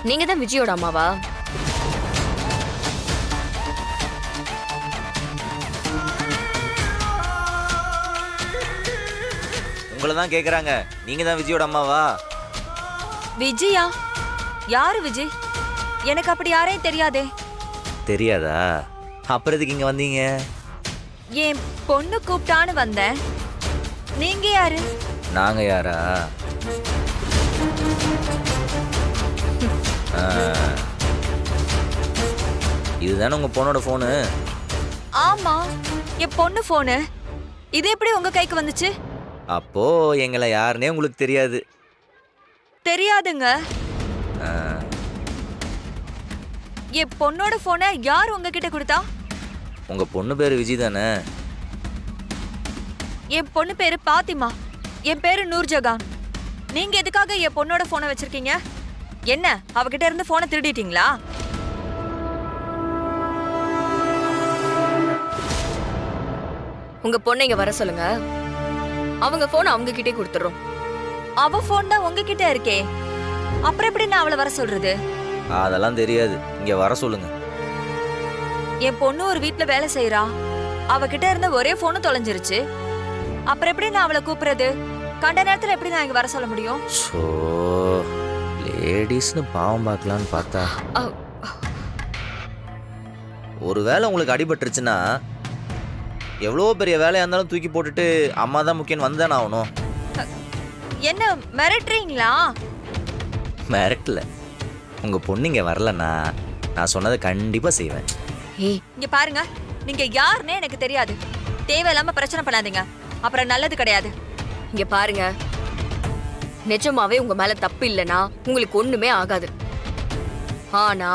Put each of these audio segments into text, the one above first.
நீங்க தான் விஜயோட அம்மாவா? உங்களை தான் கேக்குறாங்க, நீங்க தான் விஜயோட அம்மாவா? விஜயா? யாரு விஜய்? எனக்கு அப்படி யாரையும் தெரியாதே. தெரியாதா? அப்புறம் எதுக்கு இங்க வந்தீங்க? என் பொண்ணு கூப்பிட்டான்னு வந்தேன். நீங்க யாரு? நாங்க யாரா? இதுதானே உங்க பொண்ணோட போனு? ஆமா, என் பொண்ணு போனு. இது எப்படி உங்க கைக்கு வந்துச்சு? அப்போ எங்களை யாருன்னே உங்களுக்கு தெரியாது? தெரியாதுங்க. என் பொண்ணோட போனை யார் உங்ககிட்ட கொடுத்தா? உங்க பொண்ணு பேரு விஜய் தானே? என் பொண்ணு பேரு பாத்திமா. என் பேரு நூர்ஜகான். நீங்க எதுக்காக என் பொண்ணோட போனை வச்சிருக்கீங்க? என்ன, அவகிட்ட இருந்து போனை திருடிட்டீங்களா? உங்க பொண்ணை இங்க வர சொல்லுங்க. அவங்க போன் அவங்க கிட்டே கொடுத்துறோம். அவ போன் தான் உங்ககிட்ட இருக்கே, அப்புறம் எப்படி நான் அவளை வர சொல்றது? அதெல்லாம் தெரியாது, இங்க வர சொல்லுங்க. என் பொண்ணு ஒரு வீட்ல வேலை செய்யறா. அவகிட்ட இருந்த ஒரே போனும் தொலைஞ்சிருச்சு. அப்புறம் எப்படி நான் அவளை கூப்பிடுறது? கண்ட நேரத்துல எப்படி நான் இங்க வர சொல்ல முடியும்? ஸோ லேடிஸ்னு பாவம் பார்க்கலான்னு பார்த்தா, ஒருவேளை உங்களுக்கு அடிபட்டுருச்சுன்னா எவ்வளோ பெரிய வேலையாக இருந்தாலும் தூக்கி போட்டுட்டு அம்மா தான் முக்கியம் வந்தானே ஆகணும். என்ன மிரட்டுறீங்களா? மிரட்டல. உங்கள் பொண்ணு இங்கே வரலன்னா நான் சொன்னதை கண்டிப்பாக செய்வேன். இங்க பாருங்க, நீங்க யாருன்னே எனக்கு தெரியாது. தேவையில்லாம பிரச்சனை பண்ணாதீங்க, அப்புறம் நல்லது கிடையாது. இங்க பாருங்க, நிஜமாவே உங்க மேல தப்பு இல்லைன்னா உங்களுக்கு ஒண்ணுமே ஆகாது. ஆனா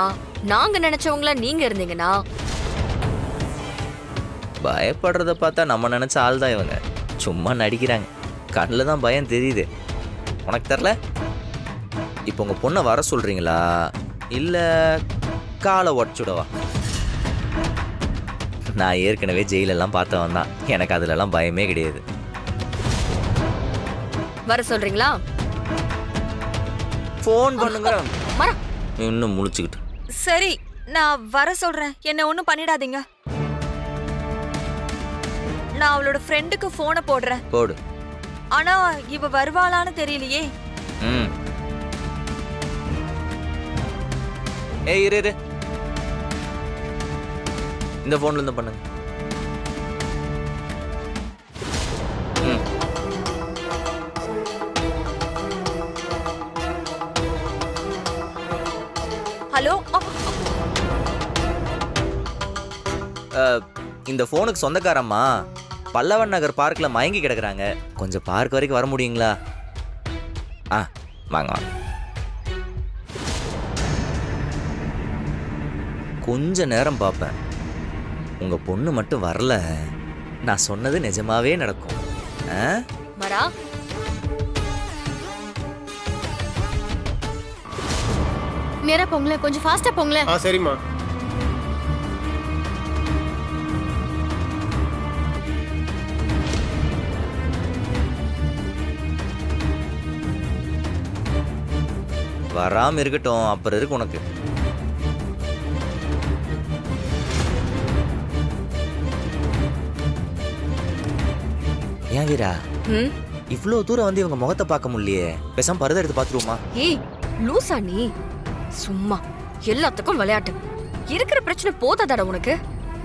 நாங்க நினைச்சவங்கள நீங்க இருந்தீங்கன்னா, பயப்படுறத பார்த்தா நம்ம நினச்ச ஆள் தான் இவங்க. சும்மா நடிக்கிறாங்க, கண்ணில் தான் பயம் தெரியுது. உனக்கு தெரில? இப்போ உங்கள் பொண்ணை வர சொல்கிறீங்களா இல்லை காலை உடச்சுடவா? நான் ஏற்கனவே ஜெயிலெல்லாம் பார்த்தவன் தான், எனக்கு அதுலலாம் பயமே கிடையாது. வர சொல்றீங்களா? ஃபோன் பண்ணுங்க. மர இன்னும் முழிச்சுக்கிட்டு. சரி, நான் வர சொல்றேன். என்ன ஒண்ணும் பண்ணிடாதீங்க. நான் அவளோட ஃப்ரெண்டுக்கு போனை போடுறேன். போடு. ஆனா இவ வருவாளான்னு தெரியலையே. ம். ஏய் இரு இரு, இந்த ஃபோன்ல இருந்து பண்ணுங்க. ம். ஹலோ. இந்த ஃபோனுக்கு சொந்தக்காரம்மா பல்லவன் நகர் பார்க்கில் மயங்கி கிடக்குறாங்க. கொஞ்சம் பார்க் வரைக்கும் வர முடியுங்களா? வாங்க வாங்க. கொஞ்ச நேரம் பார்ப்பேன். உங்கள் பொண்ணு மட்டும் வரல, நான் சொன்னது நிஜமாவே நடக்கும். மரா, நேரா போங்களேன், கொஞ்சம் ஃபாஸ்டா போங்களேன். சரிம்மா. வராமல் இருக்கட்டும், அப்புறம் இருக்கு உனக்கு. ஏன் வீரா, இவ்வளோ தூரம் வந்து இவங்க முகத்தை பார்க்க முடியலையே? பேசாம பரத எடுத்து பார்த்துருவோமா? ஏய் லூசா நீ? சும்மா எல்லாத்துக்கும் விளையாட்டு. இருக்கிற பிரச்சனை போதாதாடா உனக்கு?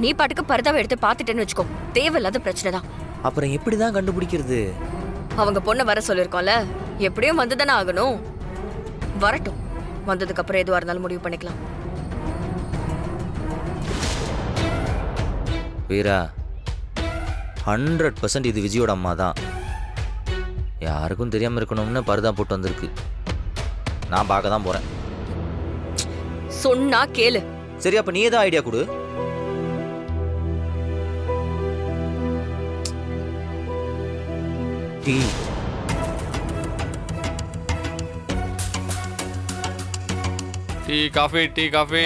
நீ பாட்டுக்கு பரதாவை எடுத்து பார்த்துட்டேன்னு வச்சுக்கோ, தேவையில்லாத பிரச்சனை தான். அப்புறம் எப்படி தான் கண்டுபிடிக்கிறது? அவங்க பொண்ணை வர சொல்லிருக்கோம்ல, எப்படியும் வந்துதானே ஆகணும். வரட்டும், வந்ததுக்கு அப்புறம் எதுவா இருந்தாலும் முடிவு பண்ணிக்கலாம். வீரா, 100% இது விஜயோட அம்மா தான். யாருக்கும் தெரியாம இருக்கணும்னு பரதா போட்டு வந்திருக்கு. நான் பார்க்க தான் போறேன். சொன்னா கேளு. சரி, அப்ப நீ ஏதாவது ஐடியா கொடு. Tea tea coffee tea coffee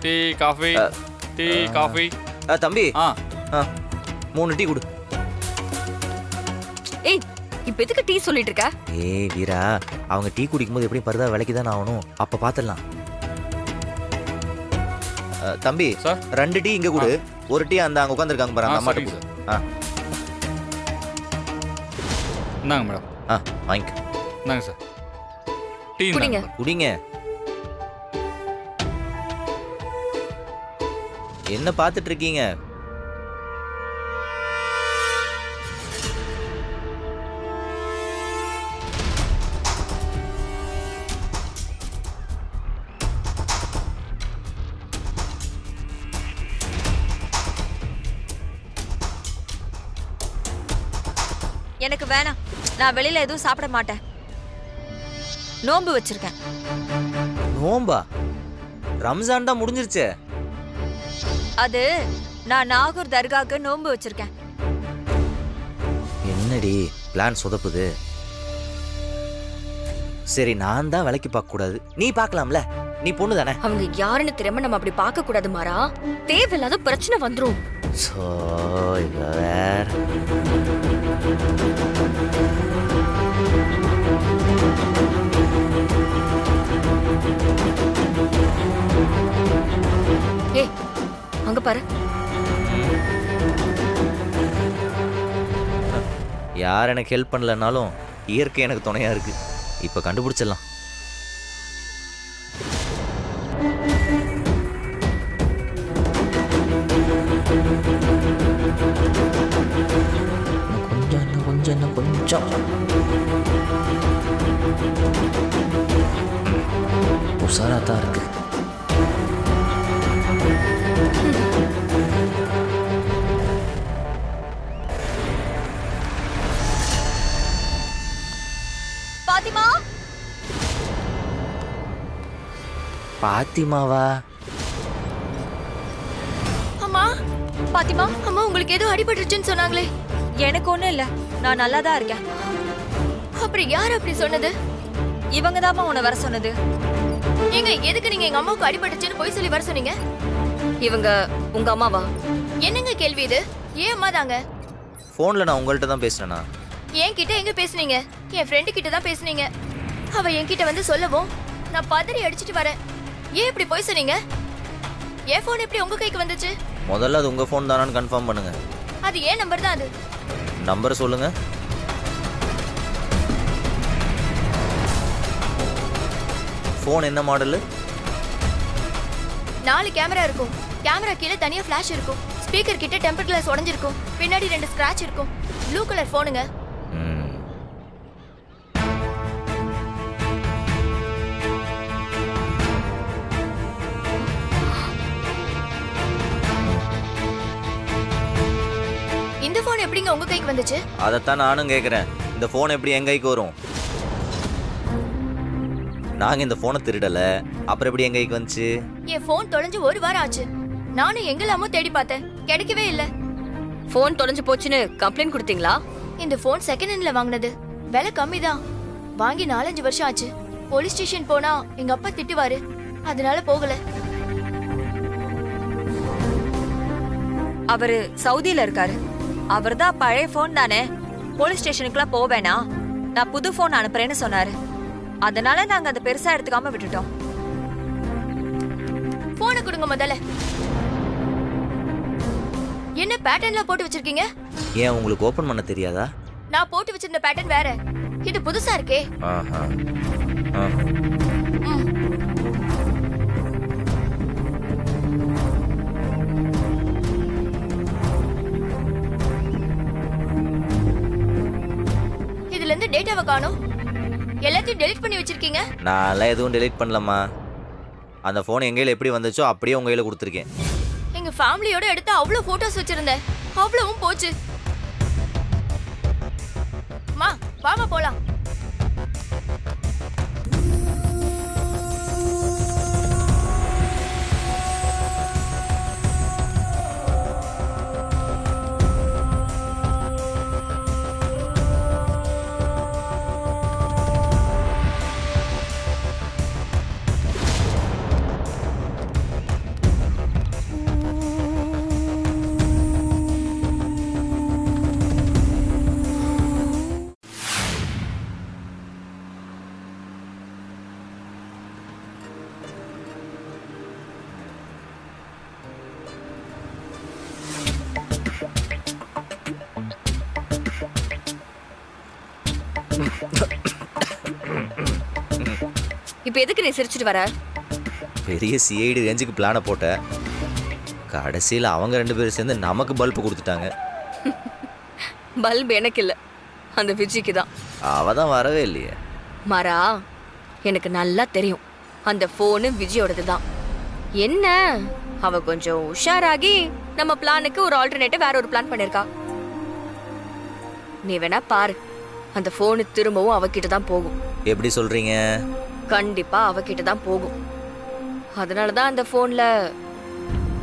tea coffee tea coffee. தம்பி 3 டீ கொடு. ஏய், இப்ப எதுக்கு டீ சொல்லிட்டு இருக்க? ஏய் வீரா, அவங்க டீ குடிக்கும்போது எப்படி பரதா விலைக்கு தானே ஆகணும். அப்ப பாத்துடலாம். தம்பி சார் 2 டீ இங்க கொடு, ஒரு டீ அந்த அங்க உட்காந்துருக்காங்க பாரு அந்த அம்மாட்ட சரிங்க கொடு. சார். இந்தாங்க மேடம். வாங்கிக்க. இந்தாங்க சார். டீ குடிங்க. இந்தாங்க. குடிங்க. என்ன பார்த்துட்டு இருக்கீங்க? எனக்கு வேணாம். நான் வெளியில எதுவும் சாப்பிட மாட்டேன். நோன்பு வச்சிருக்கேன். நோம்பா? ரம்ஜான் தான் முடிஞ்சிருச்சே. அது நான் நாகூர் தர்காக்கு நோன்பு வச்சிருக்கேன். என்னடி பிளான் சொதப்புது? சரி நான் தான் வேலைக்கு பார்க்க கூடாது, நீ பார்க்கலாம்ல, நீ பொண்ணு தானே. அவங்க யாருன்னு தெரியாம நம்ம அப்படி பார்க்க கூடாது மாறா. தேவையில்லாத பிரச்சனை வந்துரும். சோ இவ வேற. ஏய் அங்க பாரு. யார் எனக்கு ஹெல்ப் பண்ணலனாலும் இயற்கை எனக்கு துணையா இருக்கு. இப்ப கண்டுபிடிச்சிடலாம். இன்னும் கொஞ்சம் உசாரா தான் இருக்கு. பாத்திமா, பாத்திமாவா? அம்மா பாத்திமா, அம்மா உங்களுக்கு ஏதோ அடிபட்டுருச்சுன்னு சொன்னாங்களே. எனக்கு ஒண்ணும் இல்ல. நான் நல்லா தான் இருக்கேன். அப்புறம் யார் அப்படி சொன்னது? இவங்க தாமா உன்னை வர சொன்னது. ஏங்க எதுக்கு நீங்க எங்க அம்மாவுக்கு அடிபட்டுச்சுன்னு போய் சொல்லி வர சொன்னீங்க? இவங்க உங்க அம்மாவா? என்னங்க கேள்வி இது? ஏன் அம்மா தாங்க? போன்ல நான் உங்கள்கிட்ட தான் பேசினேனா? என்கிட்ட எங்க பேசுனீங்க? என் ஃப்ரெண்டு கிட்ட தான் பேசுனீங்க. அவ என்கிட்ட வந்து சொல்லவும் நான் பதறி அடிச்சிட்டு வரேன். ஏன் இப்படி போய் சொன்னீங்க? என் போன் எப்படி உங்க கைக்கு வந்துச்சு? முதல்ல அது உங்க போன் தானான்னு கன்ஃபார்ம் பண்ணுங்க. அது ஏன் நம்பர் தான் அது? நம்பர் சொல்லுங்க. போன் என்ன மாடலு? 4 கேமரா இருக்கும். கேமரா கீழே தனியா ஃபிளாஷ் இருக்கும். ஸ்பீக்கர் கிட்ட டெம்பர் கிளாஸ் உடைஞ்சிருக்கும். பின்னாடி 2 ஸ்கிராட்ச் இருக்கும். ப்ளூ கலர் போனுங்க. இந்த போன் எப்படிங்க உங்க கைக்கு வந்துச்சு? அதைத்தான் நானும் கேட்குறேன். இந்த ஃபோன் எப்படி என் கைக்கு வரும்? நாங்கள் இந்த ஃபோனை திருடல, அப்புறம் எப்படி என் கைக்கு வந்துச்சு? என் போன் தொலைஞ்சு 1 வாரம் ஆச்சு. நானும் எங்கெல்லாமோ தேடி பார்த்தேன், கிடைக்கவே இல்ல. போன் தொலைஞ்சு போச்சுன்னு கம்ப்ளைண்ட் கொடுத்தீங்களா? இந்த போன் செகண்ட் ஹேண்ட்ல வாங்கினது. விலை கம்மி தான். வாங்கி 4-5 வருஷம் ஆச்சு. போலீஸ் ஸ்டேஷன் போனா எங்க அப்பா திட்டுவாரு, அதனால போகல. அவரு சவுதியில இருக்காரு. அவர்தான் பழைய போன் தானே, போலீஸ் ஸ்டேஷனுக்குலாம் போவேனா, நான் புது போன் அனுப்புறேன்னு சொன்னாரு. அதனால நாங்க அதை பெருசா எடுத்துக்காம விட்டுட்டோம். போனை கொடுங்க முதல்ல. என்ன பேட்டர்ன்ல போட்டு வச்சிருக்கீங்க? ஏன் உங்களுக்கு ஓப்பன் பண்ண தெரியாதா? நான் போட்டு வச்சிருந்த பேட்டர்ன் வேற, இது புதுசா இருக்கே. ஆஹா. ம். இதுல இருந்து டேட்டாவை காணோம். எல்லாத்தையும் டெலீட் பண்ணி வச்சிருக்கீங்க. நான்லாம் எதுவும் டெலீட் பண்ணலம்மா. அந்த ஃபோன் எங்க கையில் எப்படி வந்துச்சோ அப்படியே உங்க கையில் கொடுத்துருக்கேன். எங்க ஃபேமிலியோட எடுத்து அவ்வளவு போட்டோஸ் வச்சிருந்தேன், அவ்வளவும் போச்சு. மா வாமா போலாம். இப்ப எதுக்கு நீ சிரிச்சிட்டு வர? பெரிய சிஐடி ரேஞ்சுக்கு பிளானை போட்ட, கடைசியில் அவங்க 2 பேரும் சேர்ந்து நமக்கு பல்பு கொடுத்துட்டாங்க. பல்ப் எனக்கு இல்ல, அந்த விஜய்க்கு தான். அவ தான் வரவே இல்லையே. மாறா, எனக்கு நல்லா தெரியும் அந்த போனு விஜயோடது தான். என்ன அவ கொஞ்சம் உஷாராகி நம்ம பிளானுக்கு ஒரு ஆல்டர்னேட்டிவ் வேற ஒரு பிளான் பண்ணிருக்கா. நீ வேணா பாரு, அந்த போனு திரும்பவும் அவகிட்ட தான் போகும். எப்படி சொல்றீங்க? கண்டிப்பா அவகிட்ட தான் போகும். அதனாலதான் அந்த போன்ல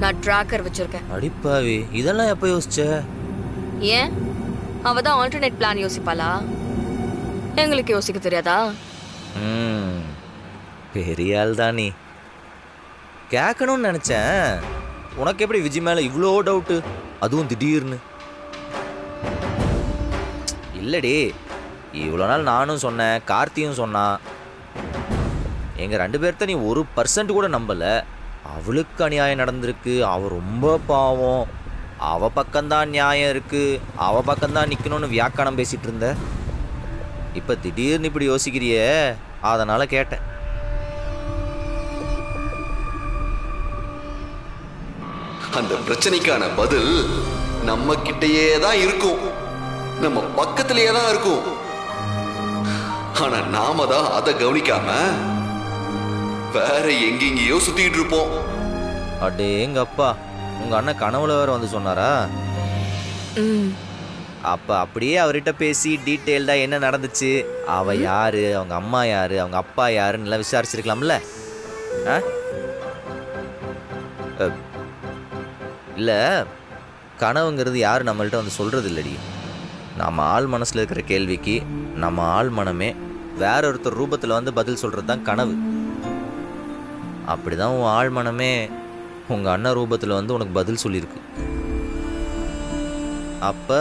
நான் ட்ராக்கர் வச்சிருக்கேன். அடிப்பாவி, இதெல்லாம் எப்போ யோசிச்ச? ஏன் அவ தான் ஆல்டர்னேட் பிளான் யோசிப்பாளா? எங்களுக்கு யோசிக்க தெரியாதா? பெரிய ஆள் தான் நீ. கேட்கணும்னு நினைச்சேன், உனக்கு எப்படி விஜய் மேல இவ்வளோ டவுட்டு, அதுவும் திடீர்னு? இல்லடி, இவ்வளோ நாள் நானும் சொன்னேன், கார்த்தியும் சொன்னான். எங்கள் 2 பேர்த்த நீ 1% கூட நம்பலை. அவளுக்கு அநியாயம் நடந்திருக்கு, அவள் ரொம்ப பாவம், அவ பக்கம்தான் நியாயம் இருக்கு, அவ பக்கம்தான் நிற்கணும்னு வியாக்கானம் பேசிகிட்டு இருந்த. இப்போ திடீர்னு இப்படி யோசிக்கிறியே, அதனால் கேட்டேன். அந்த பிரச்சனைக்கான பதில் நம்ம கிட்டயே தான் இருக்கும், நம்ம பக்கத்திலேயே தான் இருக்கும். ஆனா நாம தான் அதை கவனிக்காம வேற எங்கெங்கயோ சுத்திட்டு இருப்போம். அடேங்கப்பா, உங்க அண்ணன் கனவுல வேற வந்து சொன்னாரா? அப்ப அப்படியே அவர்கிட்ட பேசி டீட்டெயில்டா என்ன நடந்துச்சு, அவ யாரு, அவங்க அம்மா யாரு, அவங்க அப்பா யாருன்னு எல்லாம் விசாரிச்சிருக்கலாம்ல. இல்ல, கனவுங்கிறது யாரு நம்மள்ட்ட வந்து சொல்றது இல்லடி. நம்ம ஆள் மனசுல இருக்கிற கேள்விக்கு நம்ம ஆள் மனமே வேற ஒருத்தர் ரூபத்துல வந்து பதில் சொல்றது தான் கனவு. அப்படிதான் உன் ஆள் மனமே உங்க அண்ணன் ரூபத்துல வந்து உனக்கு பதில் சொல்லியிருக்கு. அப்ப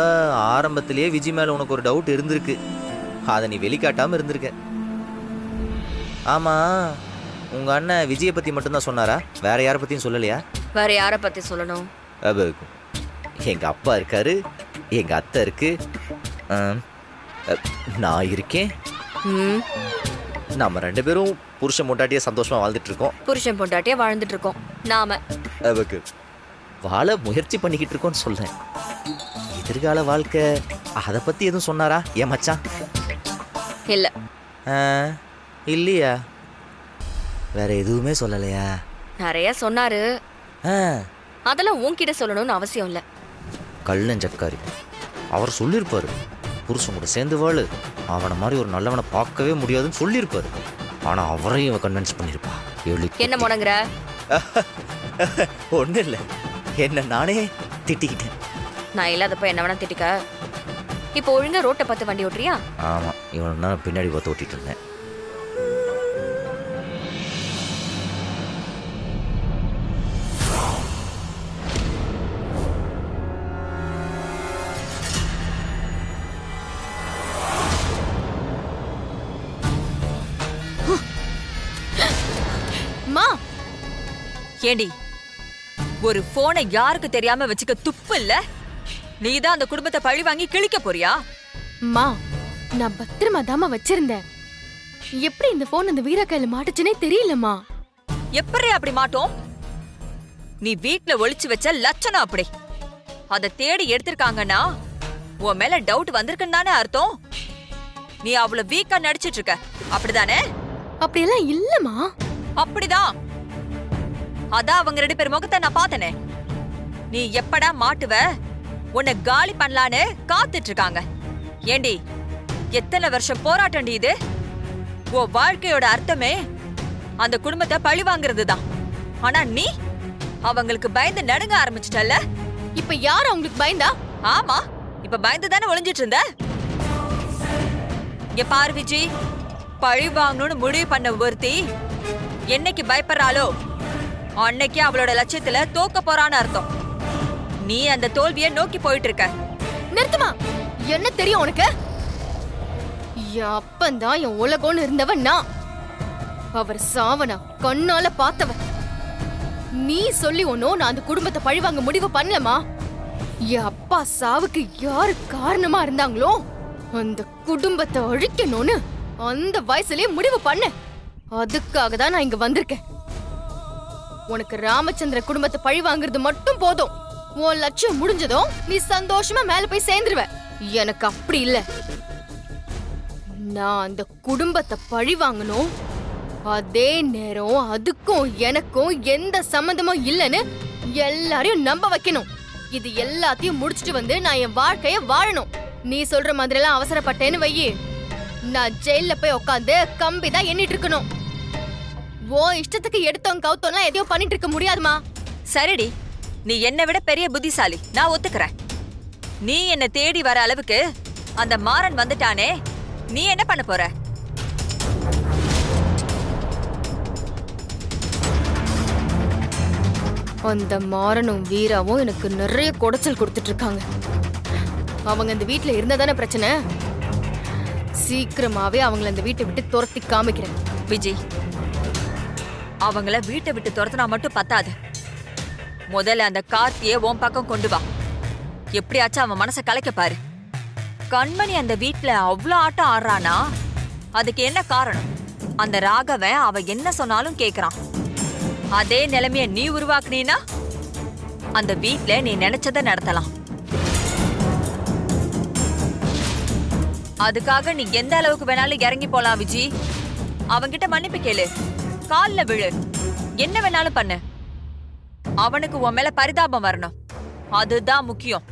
ஆரம்பத்திலேயே விஜய் மேல உனக்கு ஒரு டவுட் இருந்திருக்கு, அதை நீ வெளிக்காட்டாம இருந்திருக்க. ஆமா, உங்க அண்ணன் விஜயை பத்தி மட்டும்தான் சொன்னாரா, வேற யாரை பத்தியும் சொல்லலையா? வேற யாரை பத்தி சொல்லணும்? எங்க அப்பா இருக்காரு, எங்க அத்தை இருக்கு, நான் இருக்கேன். நம்ம 2 பேரும் புருஷன் பொண்டாட்டியே சந்தோஷமா வாழ்ந்துட்டு இருக்கோம். புருஷன் பொண்டாட்டியே வாழ்ந்துட்டு இருக்கோம். நாம வாழ முயற்சி பண்ணிக்கிட்டு இருக்கோம்னு சொல்றேன். எதிர்கால வாழ்க்கை அதை பத்தி எதுவும் சொன்னாரா என் மச்சான்? இல்ல. இல்லையா? வேற எதுவுமே சொல்லலையா? நிறைய சொன்னாரு, அதெல்லாம் உன்கிட்ட சொல்லணும்னு அவசியம் இல்ல. கள்ளஞ்சக்காரி, அவர் சொல்லியிருப்பாரு, புருஷன் கூட சேர்ந்து வாழு, அவனை மாதிரி ஒரு நல்லவனை பார்க்கவே முடியாதுன்னு சொல்லியிருப்பாரு. ஆனா அவரையும் கன்வின்ஸ் பண்ணிருப்பா. என்ன முடங்குற? ஒன்றும் இல்லை, என்ன நானே திட்டிக்கிட்டேன். நான் இல்லாதப்ப என்ன வேணா திட்டிக்க. இப்போ ஒழுங்கா ரோட்டை பார்த்து வண்டி ஓட்டுறியா? ஆமா, இவனை நான் பின்னாடி பார்த்து ஓட்டிட்டு இருந்தேன். ஏண்டி, ஒரு போனை யாருக்கு தெரியாம வச்சுக்க துப்பு இல்ல? நீதான் அந்த குடும்பத்தை பழி வாங்கி கிழிக்க போறியா? மா, நான் பத்திரமா தாமா வச்சிருந்தேன். எப்படி இந்த போன் அந்த வீரா கையில மாட்டுச்சுனே தெரியலமா. எப்படி அப்படி மாட்டோம்? நீ வீட்ல ஒளிச்சு வச்ச லட்சணம் அப்படி. அத தேடி எடுத்திருக்காங்கன்னா உன் மேல டவுட் வந்திருக்குன்னு தானே அர்த்தம். நீ அவ்வளவு வீக்கா நடிச்சிட்டு இருக்க, அப்படிதானே? அப்படியெல்லாம் இல்லமா. அப்படிதான். அதான் அவங்க 2 பேர் முகத்தை நான் பார்த்தனே. நீ எப்படா மாட்டுவ, உன்னை காலி பண்ணலான்னு காத்துட்டு இருக்காங்க. ஏண்டி, எத்தனை வருஷம் போராட்டண்டி இது? உன் வாழ்க்கையோட அர்த்தமே அந்த குடும்பத்தை பழி வாங்குறது தான். ஆனா நீ அவங்களுக்கு பயந்து நடுங்க ஆரம்பிச்சிட்டல்ல. இப்ப யார் அவங்களுக்கு பயந்தா? ஆமா, இப்ப பயந்து தானே ஒளிஞ்சிட்டு இருந்த. இங்க பாரு விஜி, பழி வாங்கணும்னு முடிவு பண்ண ஒருத்தி என்னைக்கு பயப்படுறாளோ அன்னைக்கு அவளோட லட்சியத்துல தோக்க போறான்னு அர்த்தம். நீ அந்த தோல்வியை நோக்கி போயிட்டு இருக்க. நிறுத்துமா. என்ன தெரியும் உனக்கு? என் அப்பந்தான் என் உலகம்னு இருந்தவன் நான். அவர் சாவனா கண்ணால பார்த்தவ. நீ சொல்லி ஒன்னும் நான் அந்த குடும்பத்தை பழிவாங்க முடிவு பண்ணலமா. என் அப்பா சாவுக்கு யாரு காரணமா இருந்தாங்களோ அந்த குடும்பத்தை அழிக்கணும்னு அந்த வயசுலயே முடிவு பண்ண. அதுக்காக தான் நான் இங்க வந்திருக்கேன். உனக்கு ராமச்சந்திர குடும்பத்தை பழி வாங்குறது மட்டும் போதும். உன் லட்சியம் முடிஞ்சதும் நீ சந்தோஷமா மேல போய் சேர்ந்துருவ. எனக்கு அப்படி இல்ல. நான் அந்த குடும்பத்தை பழி வாங்கணும். அதே நேரம் அதுக்கும் எனக்கும் எந்த சம்பந்தமும் இல்லைன்னு எல்லாரையும் நம்ப வைக்கணும். இது எல்லாத்தையும் முடிச்சிட்டு வந்து நான் என் வாழ்க்கைய வாழணும். நீ சொல்ற மாதிரி எல்லாம் அவசரப்பட்டேன்னு வையி, நான் ஜெயில போய் உட்காந்து கம்பி தான் எண்ணிட்டு இருக்கணும். ஓ இஷ்டத்துக்கு எடுத்தோம் கவுத்தோம்லாம் எதையும் பண்ணிட்டு இருக்க முடியாதுமா. சரிடி, நீ என்னை விட பெரிய புத்திசாலி, நான் ஒத்துக்கிறேன். நீ என்ன தேடி வர அளவுக்கு அந்த மாறன் வந்துட்டானே, நீ என்ன பண்ண போற? அந்த மாறனும் வீராவும் எனக்கு நிறைய குடைச்சல் கொடுத்துட்டு இருக்காங்க. அவங்க இந்த வீட்டுல இருந்தாதானே பிரச்சனை. சீக்கிரமாவே அவங்கள அந்த வீட்டை விட்டு துரத்தி காமிக்கிறேன். விஜய், அவங்கள வீட்டை விட்டு துரத்துனா மட்டும் பத்தாது. முதல்ல அந்த கார்த்தியை உன் பக்கம் கொண்டு வா. எப்படியாச்சும் அவன் மனசை கலைக்க பாரு. கண்மணி அந்த வீட்ல அவ்வளோ ஆட்டம் ஆடுறானா, அதுக்கு என்ன காரணம்? அந்த ராகவன் அவ என்ன சொன்னாலும் கேக்குறான். அதே நிலைமைய நீ உருவாக்குனீனா அந்த வீட்ல நீ நினைச்சத நடத்தலாம். அதுக்காக நீ எந்த அளவுக்கு வேணாலும் இறங்கி போலாம் விஜி. அவன்கிட்ட மன்னிப்பு கேளு, கால்ல விழு, என்ன வேணாலும் பண்ணு. அவனுக்கு உன் மேல பரிதாபம் வரணும், அதுதான் முக்கியம்.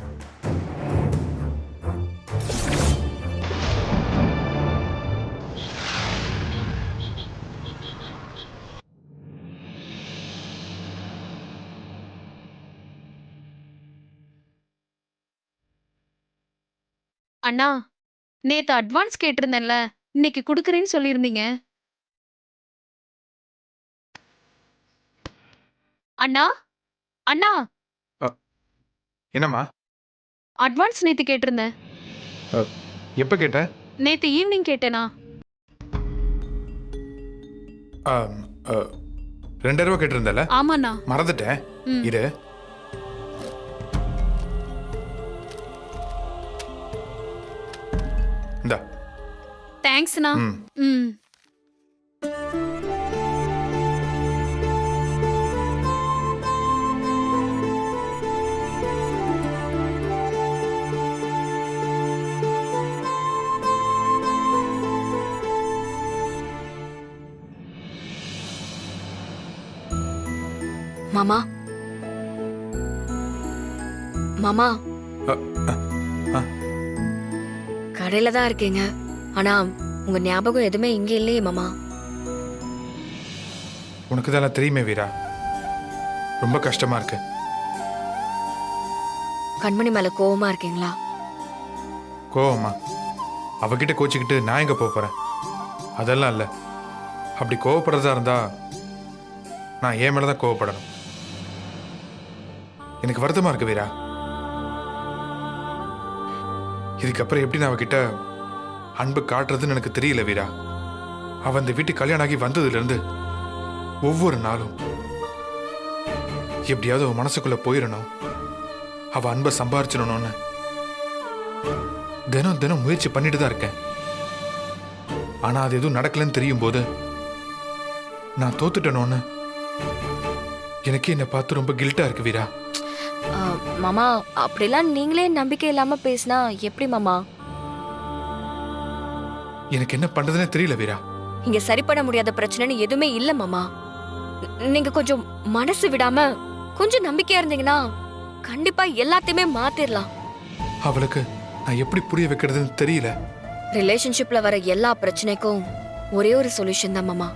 அண்ணா, நேத்து அட்வான்ஸ் கேட்டிருந்தேன்ல, இன்னைக்கு குடுக்கறேன்னு சொல்லியிருந்தீங்க. அண்ணா, அண்ணா, என்னம்மா? அட்வான்ஸ் நேத்து கேட்டிருந்தேன். எப்ப கேட்ட? நேத்து ஈவினிங் கேட்டேனா? 2000 கேட்டிருந்தல? ஆமாண்ணா. மறந்துட்டேன். ம். இரு. இந்தா. தேங்க்ஸ்ண்ணா. ம். ம். மாமா மாமா அ, அ, அ. கடையில தான் இருக்கீங்க, ஆனா உங்க ஞாபகம் எதுவுமே இங்க இல்லையே மாமா. உனக்கு தான் தெரியுமே வீரா, ரொம்ப கஷ்டமா இருக்கு. கண்மணி மேல கோவமா இருக்கீங்களா? கோவமா? அவகிட்ட கோச்சிக்கிட்டு நான் எங்க போப் போறேன்? அதெல்லாம் இல்ல. அப்படி கோவப்படுறதா இருந்தா நான் ஏன் மேலதான் கோவப்படணும். எனக்கு வருத்தமா இருக்கு வீரா. இதுக்கப்புறம் எப்படி நான் அவகிட்ட அன்பு காட்டுறதுன்னு எனக்கு தெரியல வீரா. அவ அந்த வீட்டுக்கு கல்யாணம் ஆகி வந்ததுல இருந்து ஒவ்வொரு நாளும் எப்படியாவது அவ மனசுக்குள்ள போயிடணும், அவ அன்பை சம்பாரிச்சிடணும்னு தினம் தினம் முயற்சி பண்ணிட்டு தான் இருக்கேன். ஆனா அது எதுவும் நடக்கலன்னு தெரியும் போது நான் தோத்துட்டேனோன்னு எனக்கே என்னை பார்த்து ரொம்ப கில்ட்டா இருக்கு வீரா. மாமா, அப்படிலாம் நீங்களே நம்பிக்கை இல்லாம பேசினா எப்படி மாமா? எனக்கு என்ன பண்றதுன்னே தெரியல வீரா. இங்க சரி பண்ண முடியாத பிரச்சனைன்னு எதுவுமே இல்ல மாமா. நீங்க கொஞ்சம் மனசு விடாம கொஞ்சம் நம்பிக்கையா இருந்தீங்கன்னா கண்டிப்பா எல்லாத்தையுமே மாத்திரலாம். அவளுக்கு நான் எப்படி புரிய வைக்கிறதுன்னு தெரியல. ரிலேஷன்ஷிப்ல வர எல்லா பிரச்சனைக்கும் ஒரே ஒரு சொல்யூஷன் தான் மாமா.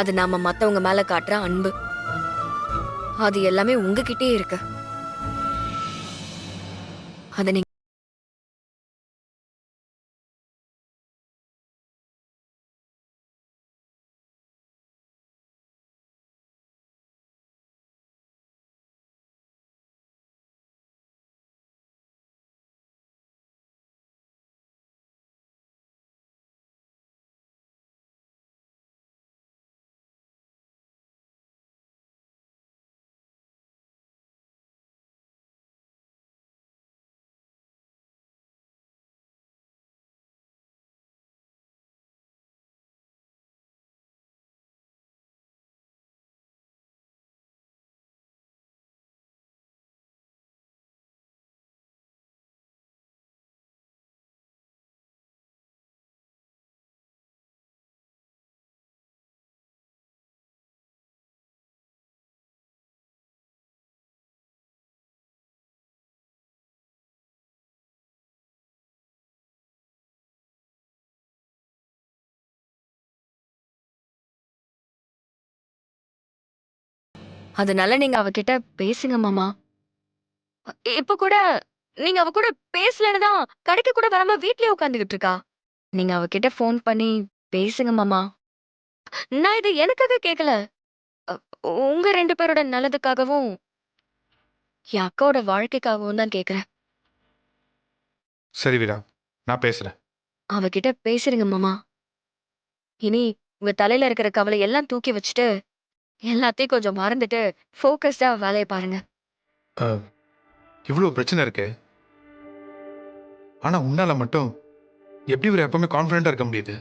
அது நாம மத்தவங்க மேல காட்டுற அன்பு. அது எல்லாமே உங்ககிட்டயே இருக்கு. அதை நீங்க அதனால நீங்க அவகிட்ட பேசுங்க மாமா. இப்ப கூட நீங்க அவ கூட பேசலன்னு தான் கடைக்கு கூட வராம வீட்லயே உட்காந்துக்கிட்டு இருக்கா. நீங்க அவகிட்ட ஃபோன் பண்ணி பேசுங்க மாமா. நான் இது எனக்காக கேட்கல. அ, உங்க 2 பேரோட நல்லதுக்காகவும் என் அக்காவோட வாழ்க்கைக்காகவும் தான் கேக்குறேன். சரி வீரா, நான் பேசுறேன். அவகிட்ட பேசுறீங்க மாமா. இனி உங்க தலையில இருக்கிற கவலை எல்லாம் தூக்கி வச்சுட்டு எல்லாத்தையும் கொஞ்சம் மறந்துட்டு ஃபோக்கஸ்டா வேலையை பாருங்க. இவ்வளோ பிரச்சனை இருக்கு, ஆனா உன்னால மட்டும் எப்படி இவர் எப்பவுமே கான்ஃபிடென்ட்டா இருக்க முடியுது?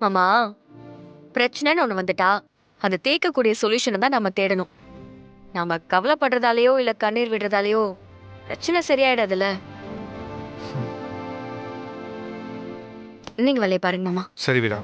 மாமா, பிரச்சனைன்னு ஒண்ணு வந்துட்டா அதை தீர்க்கக்கூடிய சொல்யூஷனை தான் நம்ம தேடணும். நாம கவலைப்படுறதாலேயோ இல்ல கண்ணீர் விடுறதாலேயோ பிரச்சனை சரியாயிடாதுல்ல. நீங்க வேலையை பாருங்க மாமா. சரி வீரா.